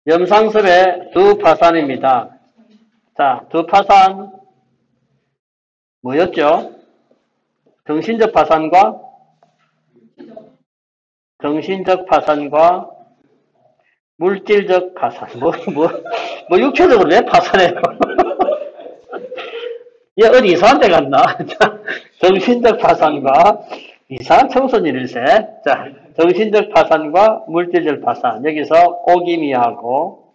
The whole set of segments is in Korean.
염상섭의 두 파산입니다. 자, 두 파산 뭐였죠? 정신적 파산과 물질적 파산. 뭐 육체적으로 왜 파산해요? 얘 어디 이상한 데 갔나? 자, 정신적 파산과 이상한 청소년일세. 자, 정신적 파산과 물질적 파산. 여기서 오기미하고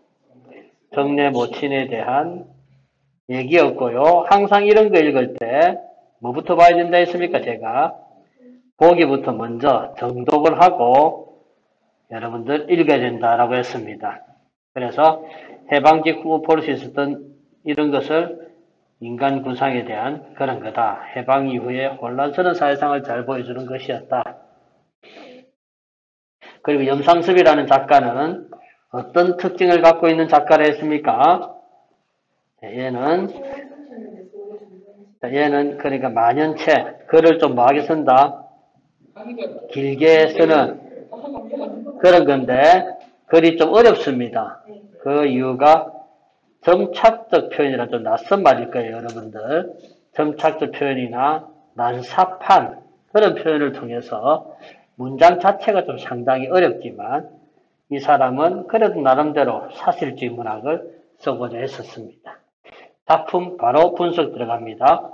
정례 모친에 대한 얘기였고요. 항상 이런 거 읽을 때 뭐부터 봐야 된다 했습니까? 제가 보기부터 먼저 정독을 하고 여러분들 읽어야 된다라고 했습니다. 그래서 해방 직후 볼 수 있었던 이런 것을 인간 구상에 대한 그런 거다. 해방 이후에 혼란스러운 사회상을 잘 보여주는 것이었다. 그리고 염상섭이라는 작가는 어떤 특징을 갖고 있는 작가라 했습니까? 얘는 그러니까 만연체, 글을 좀 뭐하게 쓴다? 길게 쓰는 그런 건데 글이 좀 어렵습니다. 그 이유가 점착적 표현이라 좀 낯선 말일 거예요, 여러분들. 점착적 표현이나 난사판 그런 표현을 통해서 문장 자체가 좀 상당히 어렵지만 이 사람은 그래도 나름대로 사실주의 문학을 쓰고자 했었습니다. 작품 바로 분석 들어갑니다.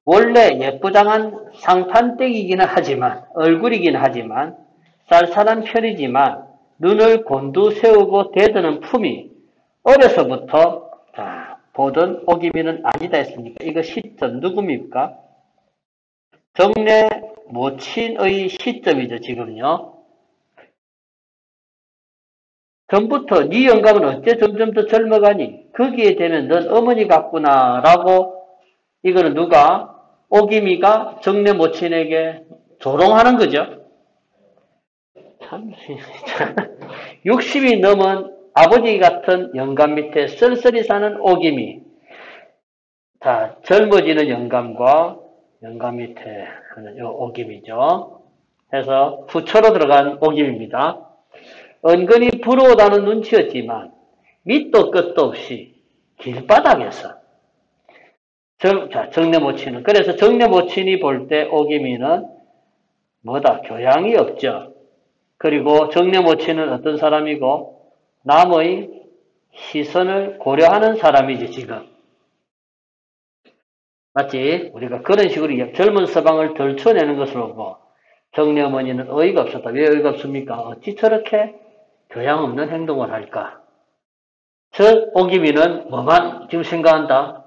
원래 예쁘장한 상판댁이기는 하지만 얼굴이긴 하지만 쌀쌀한 편이지만 눈을 곤두세우고 대드는 품이 어려서부터 보던 오기미는 아니다 했으니까 이거 시점 누굽니까? 정례 모친의 시점이죠. 지금요. 전부터 네 영감은 어째 점점 더 젊어가니 거기에 되면 넌 어머니 같구나 라고 이거는 누가? 오기미가 정례 모친에게 조롱하는 거죠. 참 60이 넘은 아버지 같은 영감 밑에 쓸쓸히 사는 오기미. 자, 젊어지는 영감과 영감 밑에 하는 오기미죠. 해서 후처로 들어간 오기미입니다. 은근히 부러워다는 눈치였지만 밑도 끝도 없이 길바닥에서 정례 모친은 그래서 정례 모친이 볼 때 오기미는 뭐다? 교양이 없죠. 그리고 정례 모친은 어떤 사람이고 남의 시선을 고려하는 사람이지 지금. 맞지? 우리가 그런 식으로 젊은 서방을 덜쳐내는 것을 보고 정례 어머니는 어이가 없었다. 왜 어이가 없습니까? 어찌 저렇게 교양 없는 행동을 할까? 저 오기미는 뭐만 지금 생각한다?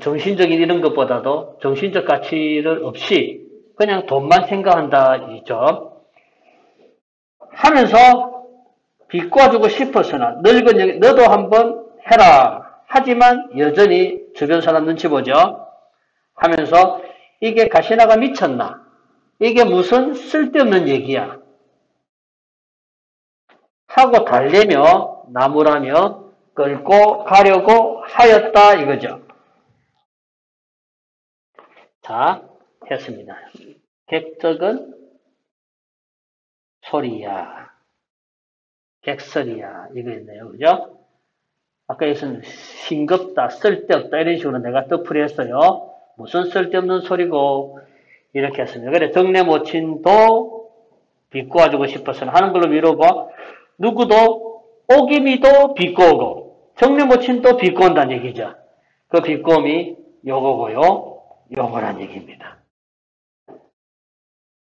정신적인 이런 것보다도 정신적 가치를 없이 그냥 돈만 생각한다 이죠. 하면서 비꼬아주고 싶었으나 늙은 너도 한번 해라. 하지만 여전히 주변 사람 눈치 보죠. 하면서 이게 가시나가 미쳤나? 이게 무슨 쓸데없는 얘기야. 하고 달래며 나무라며 끌고 가려고 하였다 이거죠. 자, 했습니다. 객적은 소리야. 객설이야. 이거였네요. 그죠? 아까 여기서는 싱겁다, 쓸데없다 이런 식으로 내가 뜻풀이 했어요. 무슨 쓸데없는 소리고 이렇게 했습니다. 그래 정례 모친도 비꼬아주고 싶어서는 하는 걸로 미뤄봐. 누구도 오기미도 비꼬고 정례 모친도 비꼬는다는 얘기죠. 그 비꼬음이 요거고요. 요거란 얘기입니다.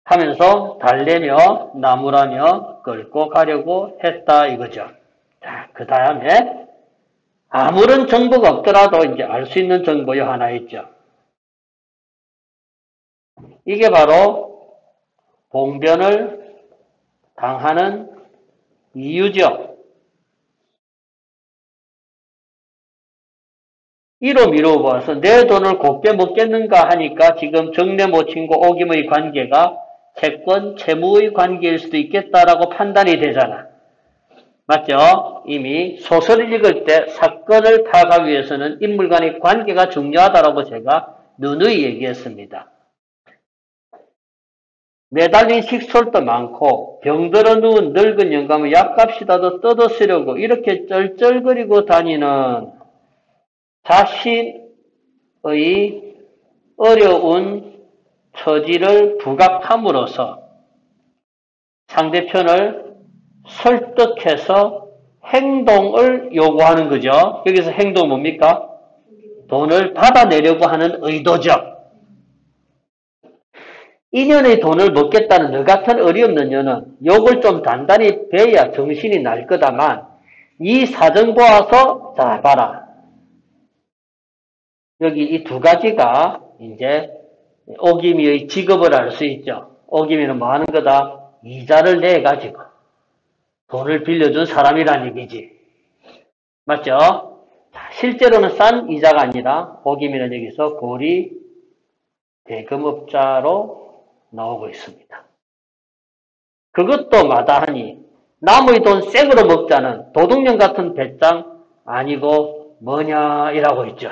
하면서 달래며 나무라며 끌고 가려고 했다 이거죠. 자, 그 다음에 아무런 정보가 없더라도 이제 알 수 있는 정보요 하나 있죠. 이게 바로 봉변을 당하는 이유죠. 이로 미루어봐서 내 돈을 곱게 먹겠는가 하니까 지금 정례 모친과 오김의 관계가 채권, 채무의 관계일 수도 있겠다라고 판단이 되잖아. 맞죠? 이미 소설을 읽을 때 사건을 파악하기 위해서는 인물 간의 관계가 중요하다라고 제가 누누이 얘기했습니다. 매달린 식솔도 많고 병들어 누운 늙은 영감을 약값이라도 뜯어쓰려고 이렇게 쩔쩔거리고 다니는 자신의 어려운 처지를 부각함으로써 상대편을 설득해서 행동을 요구하는 거죠. 여기서 행동은 뭡니까? 돈을 받아내려고 하는 의도죠. 인연의 돈을 먹겠다는 너 같은 어리없는 년은 욕을 좀 단단히 베야 정신이 날 거다만 이 사정 보아서 자 봐라. 여기 이 두 가지가 이제 오기미의 직업을 알 수 있죠. 오기미는 뭐 하는 거다? 이자를 내 가지고 돈을 빌려준 사람이란 얘기지. 맞죠? 자, 실제로는 싼 이자가 아니라 오기미는 여기서 고리 대금업자로 나오고 있습니다. 그것도 마다하니 남의 돈 생으로 먹자는 도둑년 같은 배짱 아니고 뭐냐 이라고 있죠.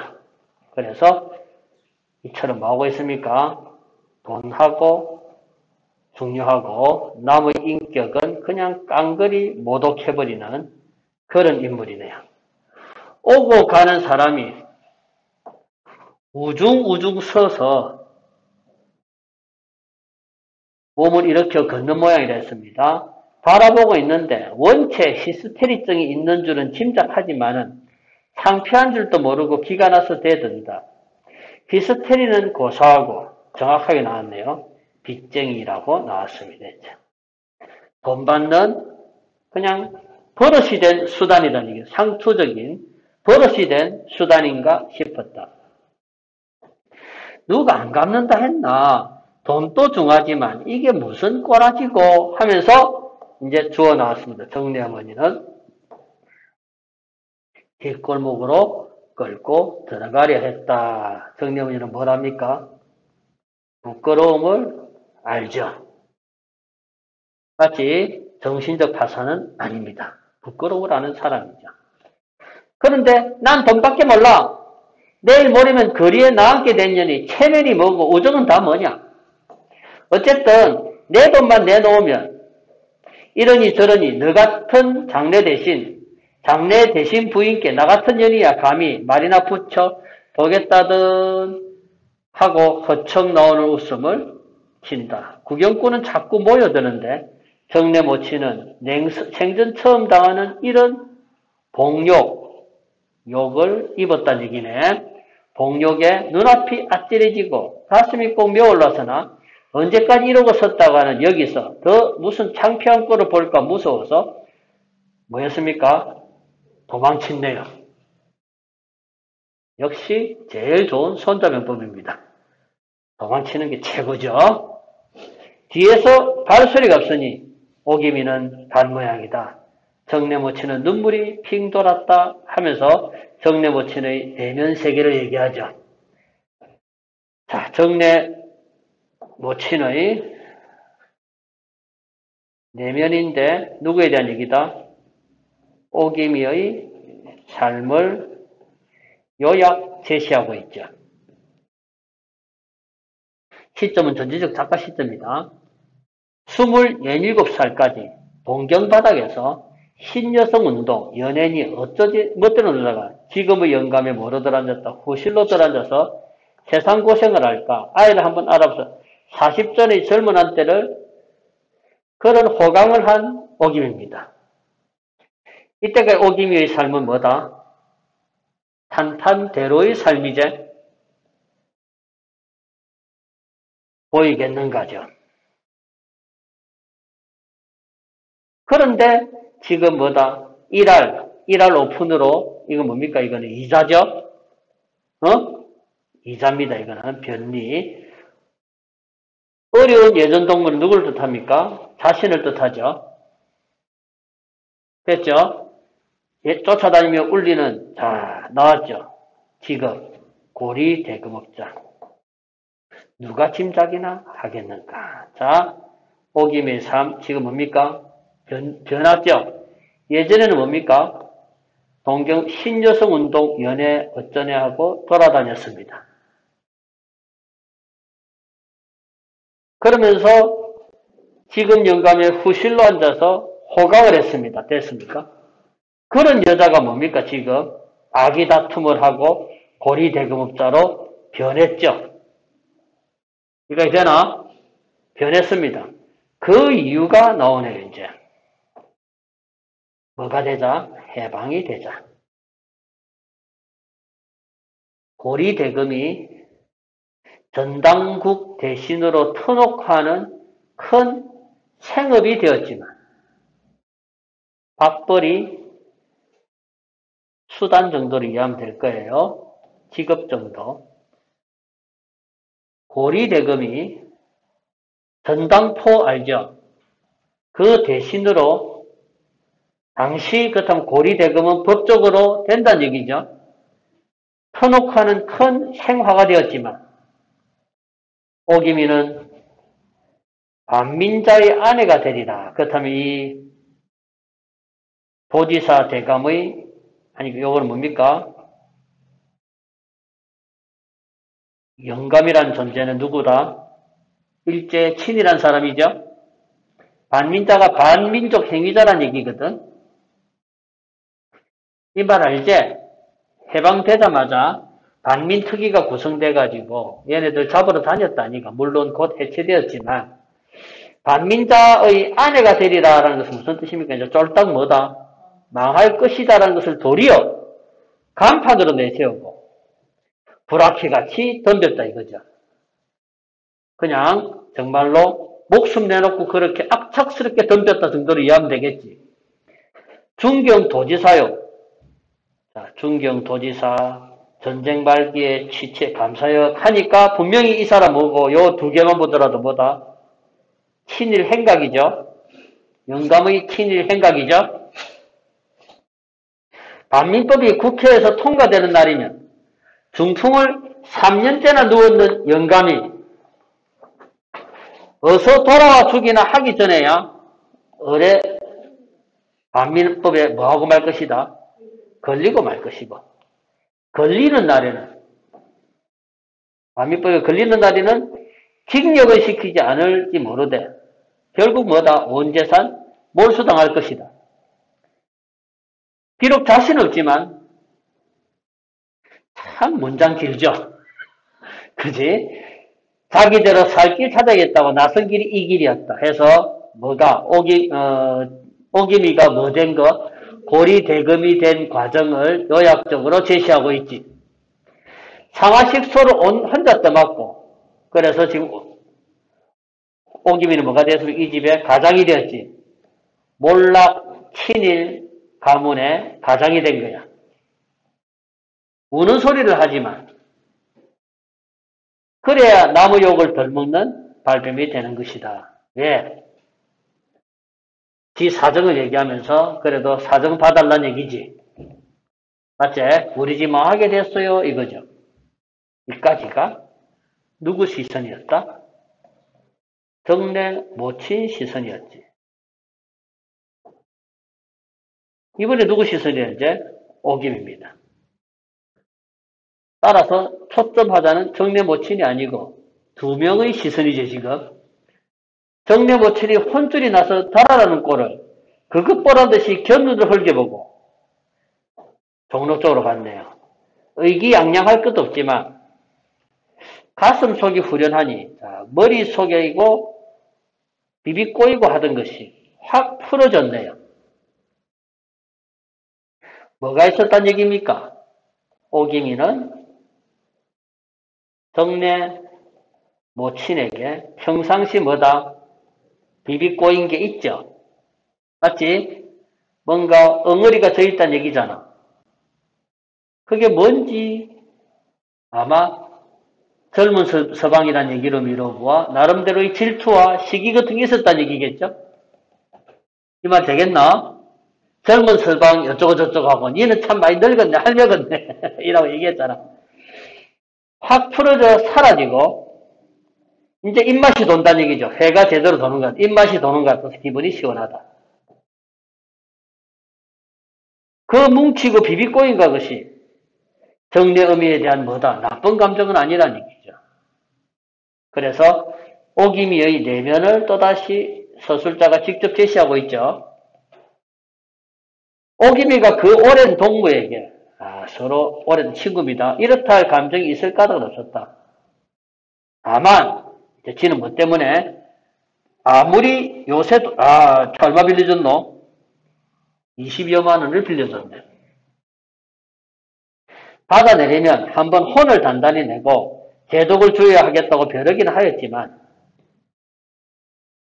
그래서 이처럼 뭐하고 있습니까? 돈하고 중요하고 남의 인격은 그냥 깡그리 모독해버리는 그런 인물이네요. 오고 가는 사람이 우중우중 서서 몸을 일으켜 걷는 모양이라 했습니다. 바라보고 있는데 원체 히스테리증이 있는 줄은 짐작하지만은 창피한 줄도 모르고 기가 나서 대든다. 히스테리는 고사하고 정확하게 나왔네요. 빚쟁이라고 나왔습니다. 돈 받는 그냥 버릇이 된 수단이라는 얘기, 상투적인 버릇이 된 수단인가 싶었다. 누가 안 갚는다 했나? 돈도 중하지만 이게 무슨 꼬라지고 하면서 이제 주워 나왔습니다. 정리 어머니는 뒷골목으로 끌고 들어가려 했다. 정리 어머니는 뭐랍니까? 부끄러움을 알죠. 마치 정신적 파산은 아닙니다. 부끄러움을 아는 사람이죠. 그런데 난 돈밖에 몰라. 내일 모레면 거리에 나가게 된 년이 체면이 뭐고 우정은 다 뭐냐. 어쨌든 내 돈만 내놓으면 이러니 저러니 너 같은 장래 대신 부인께 나 같은 년이야 감히 말이나 붙여 보겠다든 하고 허청 나오는 웃음을 친다. 구경꾼은 자꾸 모여드는데 정내 모치는 생전 처음 당하는 이런 욕을 입었다는 얘기네. 복욕에 눈앞이 아찔해지고 가슴이 꼭 메올라서나 언제까지 이러고 섰다고 하는 여기서 더 무슨 창피한 꼴을 볼까 무서워서 뭐였습니까? 도망친네요. 역시 제일 좋은 손자병법입니다. 도망치는 게 최고죠. 뒤에서 발소리가 없으니 오기미는 간 모양이다. 정내모친은 눈물이 핑 돌았다 하면서 정내모친의 내면 세계를 얘기하죠. 자, 정내모친의 내면인데 누구에 대한 얘기다? 오기미의 삶을 요약 제시하고 있죠. 시점은 전지적 작가 시점입니다. 27살까지 동경바닥에서 신여성운동, 연예인이 어쩌지 멋대로 놀다가 지금의 영감에 모르 들어앉았다. 후실로 들어앉아서 세상 고생을 할까? 아이를 한번 알아보서 40전의 젊은 한때를 그런 호강을 한 오김입니다. 이때가 오김이의 삶은 뭐다? 탄탄대로의 삶이제 보이겠는가죠. 그런데 지금 뭐다? 1할 오픈으로 이거 뭡니까? 이거는 이자죠? 이자입니다. 이거는 변리. 어려운 예전 동물은 누구를 뜻합니까? 자신을 뜻하죠. 됐죠? 쫓아다니며 울리는 자 나왔죠. 직업 고리 대금업자. 누가 짐작이나 하겠는가? 자, 오김의 삶 지금 뭡니까? 변했죠. 예전에는 뭡니까? 동경 신여성 운동 연애 어쩌네 하고 돌아다녔습니다. 그러면서 지금 영감의 후실로 앉아서 호강을 했습니다. 됐습니까? 그런 여자가 뭡니까? 지금 아기 다툼을 하고 고리대금업자로 변했죠. 이해가 되나? 변했습니다. 그 이유가 나오네요, 이제. 뭐가 되자? 해방이 되자. 고리대금이 전당국 대신으로 터놓고하는 큰 생업이 되었지만 밥벌이 수단 정도로 이해하면 될 거예요. 직업 정도. 고리대금이 전당포 알죠? 그 대신으로 당시 그렇다면 고리대금은 법적으로 된다는 얘기죠. 터놓고하는 큰 생화가 되었지만 오기미는 반민자의 아내가 되리라. 그렇다면 이 도지사 대감의 아니 요거는 뭡니까? 영감이라는 존재는 누구다? 일제 친이란 사람이죠. 반민자가 반민족 행위자란 얘기거든. 이 말 알지? 해방되자마자 반민특위가 구성돼가지고 얘네들 잡으러 다녔다니까. 물론 곧 해체되었지만 반민자의 아내가 되리라라는 것은 무슨 뜻입니까? 이제 쫄딱 뭐다? 망할 것이다라는 것을 도리어 간판으로 내세우고 불악해같이 덤볐다 이거죠. 그냥 정말로 목숨 내놓고 그렇게 악착스럽게 덤볐다 정도로 이해하면 되겠지. 중경도지사요. 자, 중경도지사 전쟁 말기에 취체 감사역 하니까 분명히 이 사람 뭐고 요 두 개만 보더라도 뭐다? 친일 행각이죠. 영감의 친일 행각이죠. 반민법이 국회에서 통과되는 날이면 중풍을 3년째나 누웠는 영감이 어서 돌아와 주기나 하기 전에야 의뢰 반민법에 뭐하고 말 것이다? 걸리고 말 것이고 걸리는 날에는 반민법에 걸리는 날에는 징역을 시키지 않을지 모르되 결국 뭐다? 온 재산 몰수당할 것이다. 비록 자신 없지만 참 문장 길죠. 그지? 자기대로 살 길 찾아야겠다고 나선 길이 이 길이었다 해서 뭐가 오기미가 뭐 된 거? 고리대금이 된 과정을 요약적으로 제시하고 있지. 상하식소를 혼자 떠맡고 그래서 지금 오기미는 뭐가 됐으면 이 집의 가장이 되었지. 몰락 친일 가문의 가장이 된 거야. 우는 소리를 하지만 그래야 나무 욕을 덜 먹는 발뺌이 되는 것이다. 왜? 지 사정을 얘기하면서 그래도 사정 봐달라는 얘기지. 맞지? 우리 집 뭐 하게 됐어요? 이거죠. 이까지가 누구 시선이었다? 정내 모친 시선이었지. 이번에 누구 시선이었지? 오김입니다. 따라서 초점하자는 정내 모친이 아니고 두 명의 시선이죠, 지금. 정내 모친이 혼쭐이 나서 달아나는 꼴을 그것 보란듯이 견눈을 흘겨보고 종로 쪽으로 갔네요. 의기양양할 것도 없지만 가슴 속이 후련하니 머리 속이고 비비 꼬이고 하던 것이 확 풀어졌네요. 뭐가 있었단 얘기입니까? 오기미는 정내 모친에게 평상시 뭐다? 비비 꼬인 게 있죠. 맞지? 뭔가 엉어리가 져 있다는 얘기잖아. 그게 뭔지 아마 젊은 서방이라는 얘기로 미뤄보아 나름대로의 질투와 시기 같은 게 있었다는 얘기겠죠? 이 말 되겠나? 젊은 서방 어쩌고 저쩌고 하고 니는 참 많이 늙었네 할매겠네 이라고 얘기했잖아. 확 풀어져 사라지고 이제 입맛이 돈다는 얘기죠. 회가 제대로 도는 것 같아. 입맛이 도는 것 같아서 기분이 시원하다. 그 뭉치고 비비꼬인 것이 정내 의미에 대한 뭐다? 나쁜 감정은 아니라는 얘기죠. 그래서 오기미의 내면을 또다시 서술자가 직접 제시하고 있죠. 오기미가 그 오랜 동무에게 서로 오랜 친구입니다. 이렇다 할 감정이 있을 까닭은 없었다. 다만 지는 뭐 때문에 아무리 요새도 얼마 빌려줬노? 20여만 원을 빌려줬네. 받아내려면 한번 혼을 단단히 내고 제독을 주어야 하겠다고 벼르기는 하였지만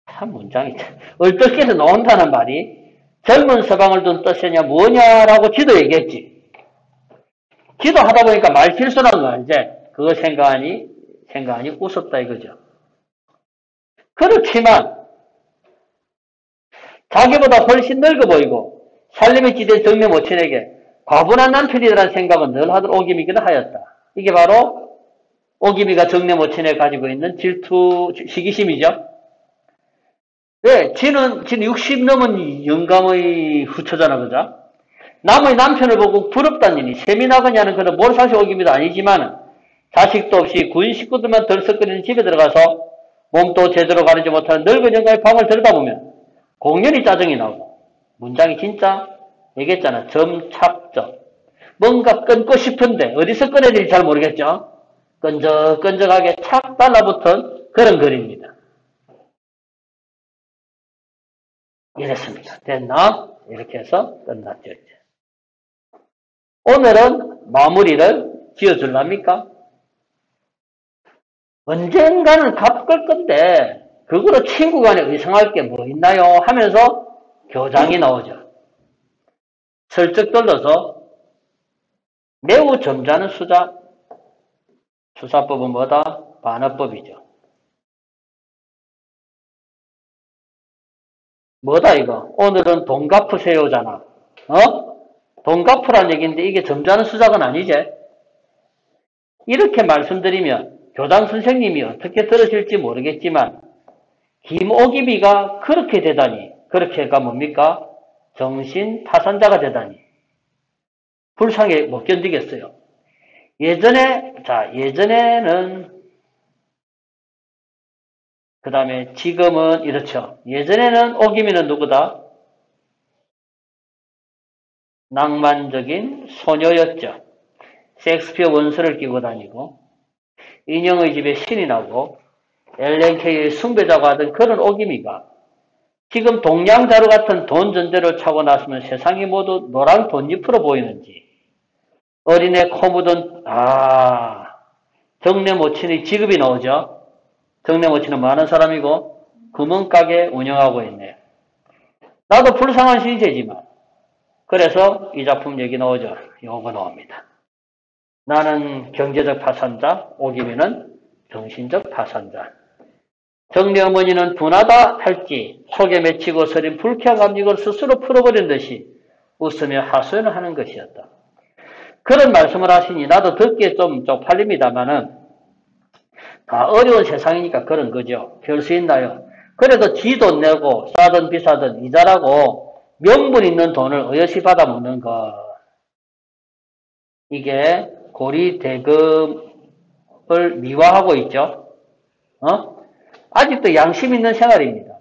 참 문장이 얼떨결에 나온다는 말이 젊은 서방을 둔 뜻이냐 뭐냐라고 지도 얘기했지. 기도하다 보니까 말 실수라는 거 이제 그거 생각하니 웃었다 이거죠. 그렇지만 자기보다 훨씬 늙어 보이고 살림에 기댄 정매 모친에게 과분한 남편이라는 생각은 늘 하던 오기미기는 하였다. 이게 바로 오기미가 정매 모친에 가지고 있는 질투, 시기심이죠. 왜? 지는 60 넘은 영감의 후처잖아, 그죠? 남의 남편을 보고 부럽다는 일이 셈이 나그냐는 그런 몰사시 오기미도 아니지만 자식도 없이 군 식구들만 덜썩거리는 집에 들어가서 몸도 제대로 가리지 못하는 늙은 영감의 방을 들여다보면 공연히 짜증이 나고 문장이 진짜 얘기했잖아. 점착적. 뭔가 끊고 싶은데 어디서 꺼내야 될지 잘 모르겠죠. 끈적끈적하게 착 달라붙은 그런 글입니다. 이랬습니다. 됐나? 이렇게 해서 끝났죠. 이제. 오늘은 마무리를 지어줄랍니까? 언젠가는 갚을 건데 그거로 친구 간에 의상할 게 뭐 있나요? 하면서 교장이 나오죠. 슬쩍 돌려서 매우 점잖은 수사법은 뭐다? 반어법이죠. 뭐다 이거? 오늘은 돈 갚으세요잖아. 돈 갚으란 얘기인데 이게 점잖은 수작은 아니지? 이렇게 말씀드리면 교장 선생님이 어떻게 들으실지 모르겠지만 김오기비가 그렇게 되다니 그렇게가 뭡니까? 정신 파산자가 되다니 불쌍해 못 견디겠어요. 예전에는 그 다음에 지금은 이렇죠. 예전에는 오기미는 누구다? 낭만적인 소녀였죠. 셰익스피어 원서를 끼고 다니고 인형의 집에 신이 나고 LNK의 숭배자가 하던 그런 오기미가 지금 동양자루 같은 돈 전대로 차고 나서면 세상이 모두 노랑 돈잎으로 보이는지 어린애 코 묻은 정내 모친의 직업이 나오죠. 정내 모친은 많은 사람이고 구멍가게 운영하고 있네요. 나도 불쌍한 신세지만 그래서 이 작품 얘기 나오죠. 요거 나옵니다. 나는 경제적 파산자, 오기미는 정신적 파산자. 정내 어머니는 분하다 할지 속에 맺히고 서린 불쾌한 감정을 스스로 풀어버린 듯이 웃으며 하소연을 하는 것이었다. 그런 말씀을 하시니 나도 듣기에 좀 쪽팔립니다만은 다 어려운 세상이니까 그런 거죠. 별 수 있나요? 그래도 지 돈 내고 싸든 비싸든 이자라고 명분 있는 돈을 어여시 받아먹는 것. 이게 고리 대금을 미화하고 있죠. 아직도 양심 있는 생활입니다.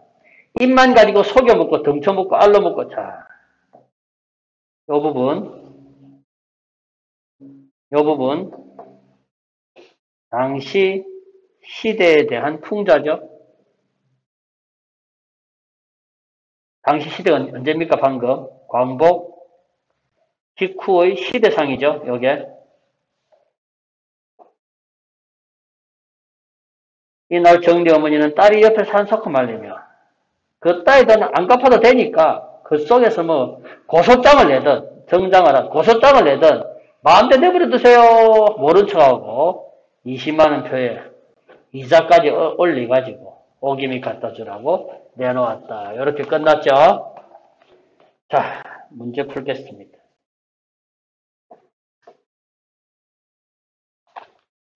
입만 가지고 속여먹고 덩쳐먹고 알로먹고 요 부분 당시 시대에 대한 풍자죠. 당시 시대가 언제입니까? 방금 광복 직후의 시대상이죠. 요게 이날 정리 어머니는 딸이 옆에 산소코 말리며 그 딸이 안 갚아도 되니까 그 속에서 뭐 고소장을 내든 정장을 고소장을 내든 마음대로 내버려 두세요. 모른 척하고 20만 원 표에 이자까지 올려가지고 오기미 갖다 주라고 내놓았다. 이렇게 끝났죠. 자, 문제 풀겠습니다.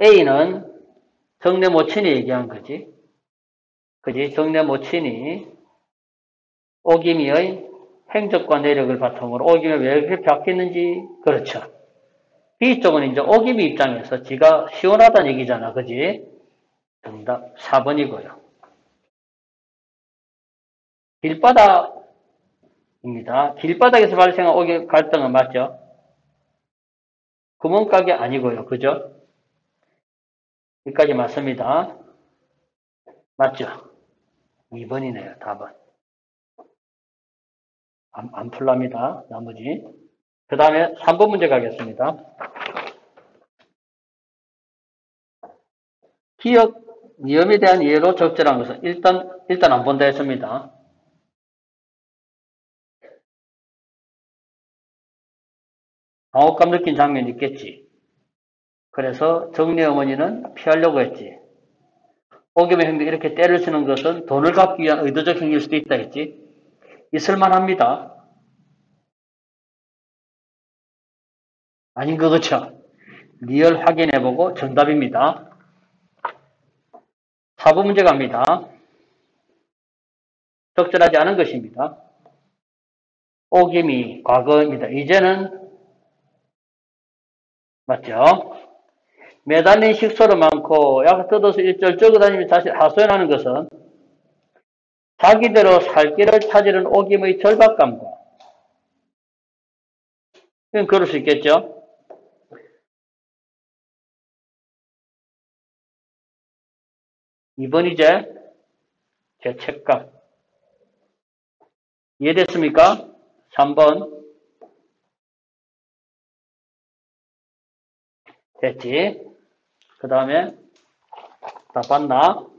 A는 정내 모친이 얘기한 거지. 그지? 정내 모친이 오기미의 행적과 내력을 바탕으로 오기미 왜 이렇게 바뀌었는지 그렇죠. B쪽은 이제 오기미 입장에서 지가 시원하다는 얘기잖아. 그지? 정답 4번이고요. 길바닥입니다. 길바닥에서 발생한 오기 갈등은 맞죠? 구멍가게 아니고요. 그죠? 여기까지 맞습니다. 맞죠? 2번이네요. 답은. 안 풀랍니다. 나머지. 그 다음에 3번 문제 가겠습니다. 기억 위험에 대한 이해로 적절한 것은 일단 안 본다 했습니다. 당혹감 느낀 장면이 있겠지. 그래서 정리 어머니는 피하려고 했지. 오겸의 행동 이렇게 때를 쓰는 것은 돈을 갚기 위한 의도적 행위일 수도 있다 했지. 있을만합니다. 아닌 거 그렇죠? 리얼 확인해보고 정답입니다. 4번 문제 갑니다. 적절하지 않은 것입니다. 오김이 과거입니다. 이제는 맞죠? 매달린 식소를 많고 약 뜯어서 일절 적어다니며 다시 하소연하는 것은 자기대로 살 길을 찾으려는 오김의 절박감과 이건 그럴 수 있겠죠? 2번 이제 죄책감 이해됐습니까? 3번 됐지? 그 다음에 다 봤나?